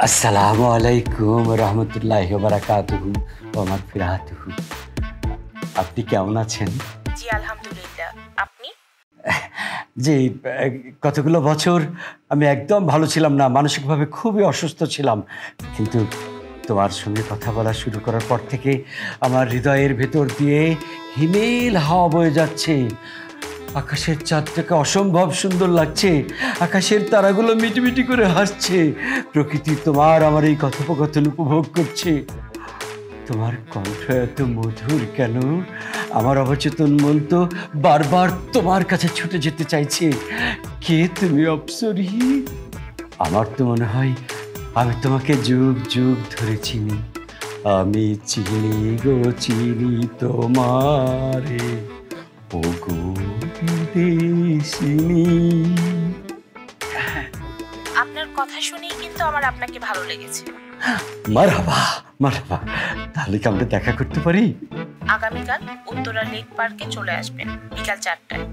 আসসালামু আলাইকুম রহমতুল্লাহি ওয়া বারাকাতুহু ওয়া মাগফিরাতুহু। আপনি কেমন আছেন? জি আলহামদুলিল্লাহ। আপনি? জি, কতগুলো বছর আমি একদম ভালো ছিলাম না, মানসিকভাবে খুবই অসুস্থ ছিলাম। কিন্তু তোমার সঙ্গে কথা বলা শুরু করার পর থেকে আমার হৃদয়ের ভেতর দিয়ে হিমেল হাওয়া বয়ে যাচ্ছে। আকাশের চাঁদটাকে অসম্ভব সুন্দর লাগছে, আকাশের তারাগুলো মিটিমিটি করে হাসছে। প্রকৃতি তোমার আমার এই কথোপকথন উপভোগ করছে। তোমার কণ্ঠ এত মধুর কেন? আমার অবচেতন মন তো বারবার তোমার কাছে ছুটে যেতে চাইছে। কে তুমি অপ্সরী? আমার তো মনে হয় আমি তোমাকে যুগ যুগ ধরে চিনি। আমি চিনি গো চিনি তোমারে, ওগো বিদেশিনী। আপনার কথা শুনেই কিন্তু আমার আপনাকে ভালো লেগেছে। মারহাবা, মারহাবা। তাহলে কি আমরা দেখা করতে পারি? আগামীকাল উত্তরা লেক পার্কে চলে আসবেন বিকাল 4টায়।